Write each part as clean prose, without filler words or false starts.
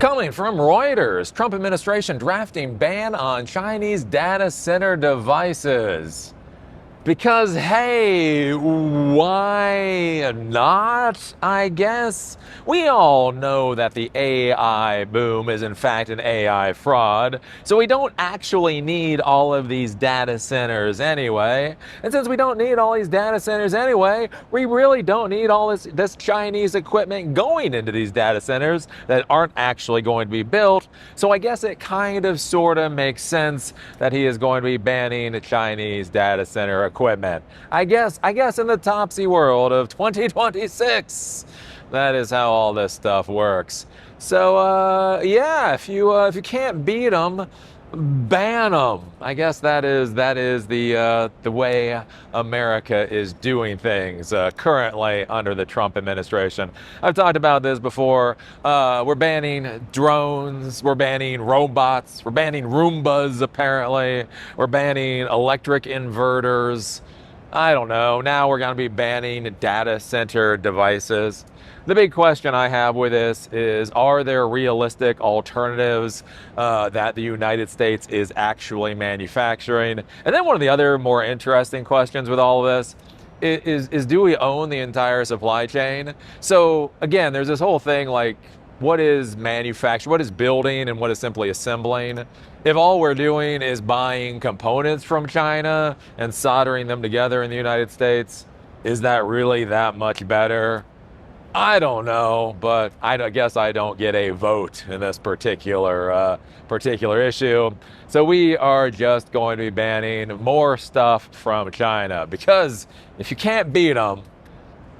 Coming from Reuters, Trump administration drafting ban on Chinese data center devices. Because, hey, why not, I guess? We all know that the AI boom is in fact an AI fraud, so we don't actually need all of these data centers anyway. And since we don't need all these data centers anyway, we really don't need all this Chinese equipment going into these data centers that aren't actually going to be built. So I guess it kind of sort of makes sense that he is going to be banning Chinese data center equipment. I guess in the topsy world of 2026, that is how all this stuff works. So yeah, if you can't beat them, ban them. I guess that is the way America is doing things currently under the Trump administration. I've talked about this before. We're banning drones. We're banning robots. We're banning Roombas. Apparently, we're banning electric inverters. I don't know. Now we're going to be banning data center devices. The big question I have with this is, are there realistic alternatives that the United States is actually manufacturing? And then one of the other more interesting questions with all of this is do we own the entire supply chain? So again, there's this whole thing like, what is manufacturing, what is building, and what is simply assembling? If all we're doing is buying components from China and soldering them together in the United States, is that really that much better? I don't know, but I guess I don't get a vote in this particular issue. So we are just going to be banning more stuff from China, because if you can't beat them,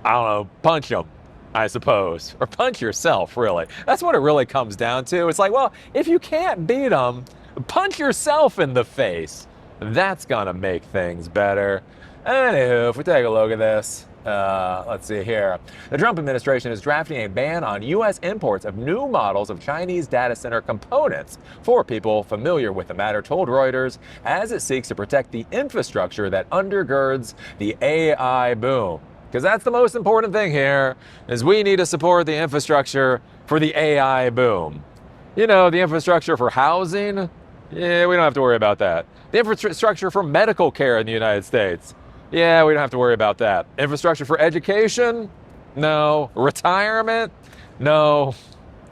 I don't know, punch them, I suppose, or punch yourself, really. That's what it really comes down to. It's like, well, if you can't beat them, punch yourself in the face. That's gonna make things better. Anywho, if we take a look at this, let's see here. The Trump administration is drafting a ban on U.S. imports of new models of Chinese data center components. For people familiar with the matter, told Reuters, as it seeks to protect the infrastructure that undergirds the AI boom. Because that's the most important thing here, is we need to support the infrastructure for the AI boom. You know, the infrastructure for housing, yeah, we don't have to worry about that. The infrastructure for medical care in the United States, yeah, we don't have to worry about that. Infrastructure for education, no. Retirement, no.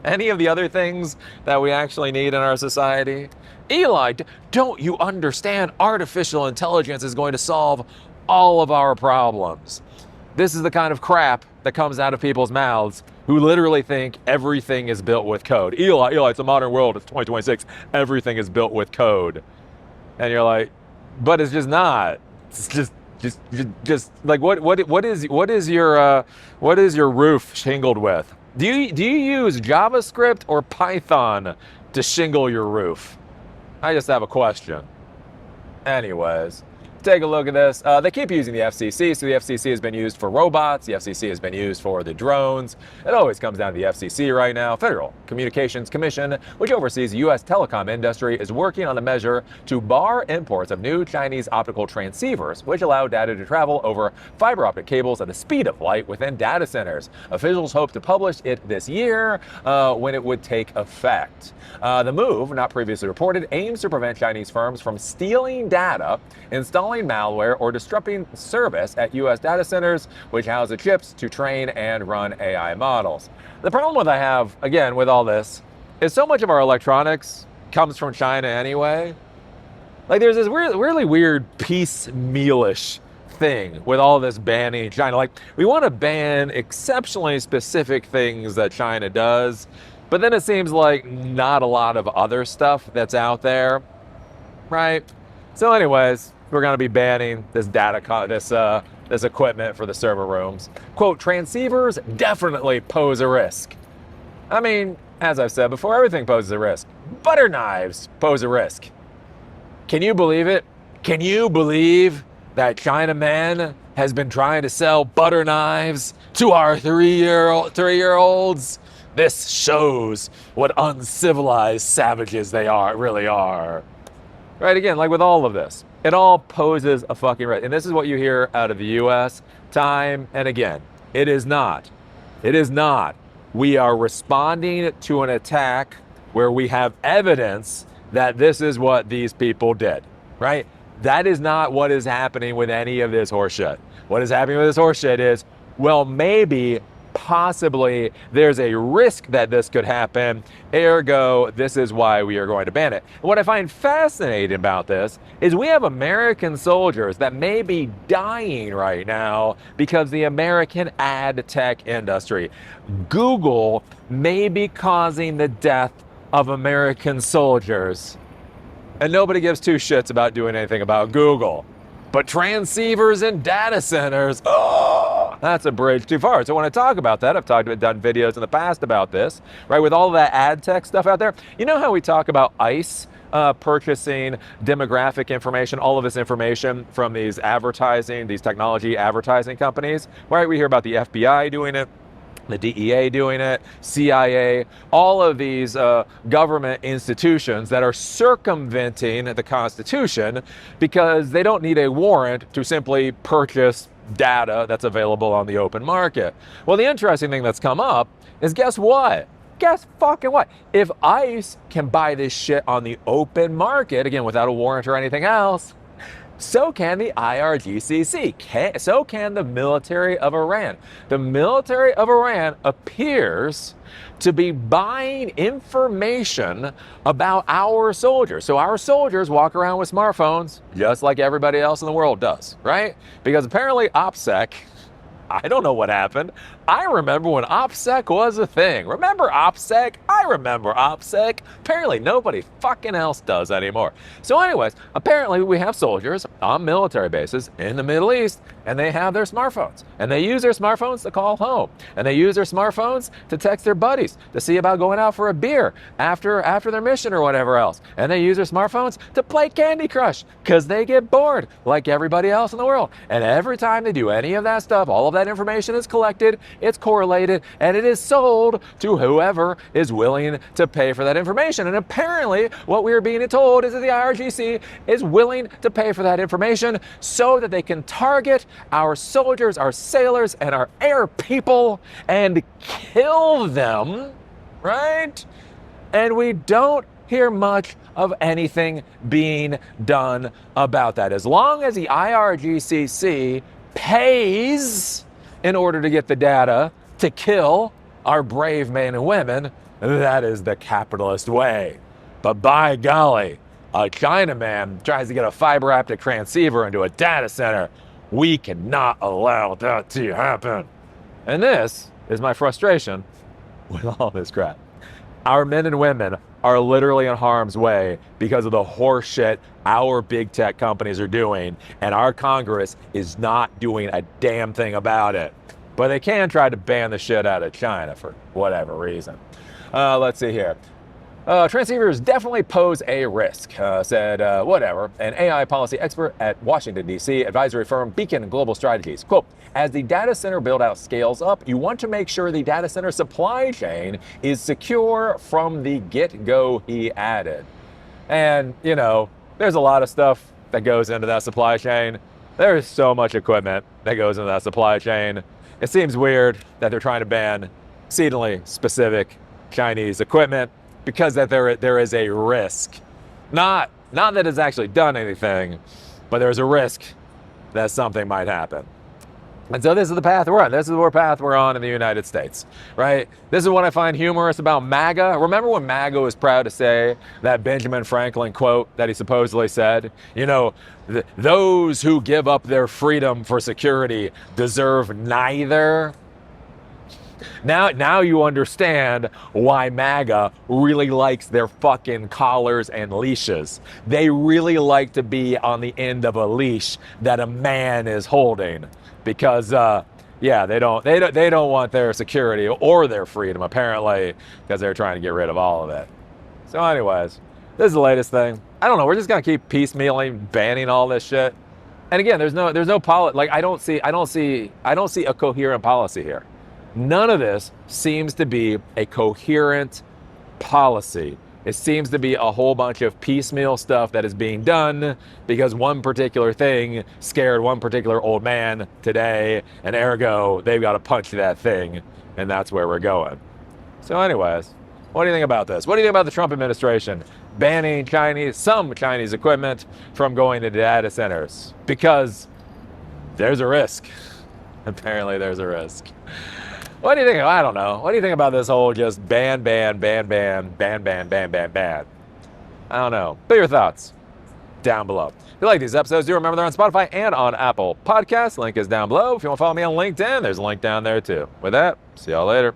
Any of the other things that we actually need in our society? Eli, don't you understand artificial intelligence is going to solve all of our problems? This is the kind of crap that comes out of people's mouths who literally think everything is built with code. Eli, it's a modern world, it's 2026, everything is built with code. And you're like, but it's just not. It's just like what is your roof shingled with? Do you use JavaScript or Python to shingle your roof? I just have a question. Anyways, take a look at this. They keep using the FCC, so the FCC has been used for robots, the FCC has been used for the drones. It always comes down to the FCC right now. Federal Communications Commission, which oversees the U.S. telecom industry, is working on a measure to bar imports of new Chinese optical transceivers, which allow data to travel over fiber optic cables at the speed of light within data centers. Officials hope to publish it this year when it would take effect. The move, not previously reported, aims to prevent Chinese firms from stealing data, installing malware, or disrupting service at U.S. data centers, which house the chips to train and run AI models. The problem I have, again, with all this, is so much of our electronics comes from China anyway. Like, there's this really weird piecemealish thing with all this banning China. Like, we want to ban exceptionally specific things that China does, but then it seems like not a lot of other stuff that's out there, right? So anyways, we're going to be banning this this equipment for the server rooms. Quote, transceivers definitely pose a risk. I mean, as I've said before, everything poses a risk. Butter knives pose a risk. Can you believe it? Can you believe that Chinaman has been trying to sell butter knives to our three-year-olds? This shows what uncivilized savages they really are. Right, again, like with all of this, it all poses a fucking risk. And this is what you hear out of the U.S. time and again. It is not We are responding to an attack where we have evidence that this is what these people did, right? That is not what is happening with any of this horseshit. What is happening with this horseshit is, well, maybe, possibly, there's a risk that this could happen, ergo, this is why we are going to ban it. And what I find fascinating about this is we have American soldiers that may be dying right now because the American ad tech industry. Google may be causing the death of American soldiers. And nobody gives two shits about doing anything about Google. But transceivers and data centers, oh, that's a bridge too far. So when I talk about that, I've done videos in the past about this, right? With all that ad tech stuff out there. You know how we talk about ICE purchasing demographic information, all of this information from these technology advertising companies, right? We hear about the FBI doing it, the DEA doing it, CIA, all of these government institutions that are circumventing the Constitution because they don't need a warrant to simply purchase data that's available on the open market. Well, the interesting thing that's come up is, guess what? Guess fucking what? If ICE can buy this shit on the open market, again, without a warrant or anything else, so can the IRGCC, so can the military of Iran. The military of Iran appears to be buying information about our soldiers. So our soldiers walk around with smartphones just like everybody else in the world does, right? Because apparently OPSEC, I don't know what happened. I remember when OPSEC was a thing. Remember OPSEC? I remember OPSEC. Apparently nobody fucking else does anymore. So anyways, apparently we have soldiers on military bases in the Middle East, and they have their smartphones. And they use their smartphones to call home. And they use their smartphones to text their buddies, to see about going out for a beer after their mission or whatever else. And they use their smartphones to play Candy Crush, because they get bored like everybody else in the world. And every time they do any of that stuff, all of that information is collected, it's correlated, and it is sold to whoever is willing to pay for that information. And apparently what we are being told is that the IRGC is willing to pay for that information so that they can target our soldiers, our sailors, and our air people and kill them, right? And we don't hear much of anything being done about that. As long as the IRGCC pays in order to get the data to kill our brave men and women, that is the capitalist way. But by golly, a Chinaman tries to get a fiber optic transceiver into a data center. We cannot allow that to happen. And this is my frustration with all this crap. Our men and women are literally in harm's way because of the horse shit our big tech companies are doing, and our Congress is not doing a damn thing about it. But they can try to ban the shit out of China for whatever reason. Let's see here. Transceivers definitely pose a risk, said whatever, an AI policy expert at Washington, D.C. advisory firm Beacon Global Strategies. Quote, as the data center build out scales up, you want to make sure the data center supply chain is secure from the get-go, he added. And, you know, there's a lot of stuff that goes into that supply chain. There's so much equipment that goes into that supply chain. It seems weird that they're trying to ban exceedingly specific Chinese equipment because that there is a risk. Not that it's actually done anything, but there's a risk that something might happen. And so this is the path we're on. This is the path we're on in the United States, right? This is what I find humorous about MAGA. Remember when MAGA was proud to say that Benjamin Franklin quote that he supposedly said? You know, those who give up their freedom for security deserve neither. Now you understand why MAGA really likes their fucking collars and leashes. They really like to be on the end of a leash that a man is holding. Because yeah, they don't want their security or their freedom, apparently, because they're trying to get rid of all of it. So anyways, this is the latest thing. I don't know, we're just gonna keep piecemealing, banning all this shit. And again, there's no policy. Like I don't see a coherent policy here. None of this seems to be a coherent policy. It seems to be a whole bunch of piecemeal stuff that is being done because one particular thing scared one particular old man today, and ergo, they've got to punch that thing, and that's where we're going. So anyways, what do you think about this? What do you think about the Trump administration banning some Chinese equipment from going to data centers? Because there's a risk. Apparently there's a risk. What do you think? I don't know. What do you think about this whole just ban? I don't know. Put your thoughts down below. If you like these episodes, do remember they're on Spotify and on Apple Podcasts. Link is down below. If you want to follow me on LinkedIn, there's a link down there too. With that, see y'all later.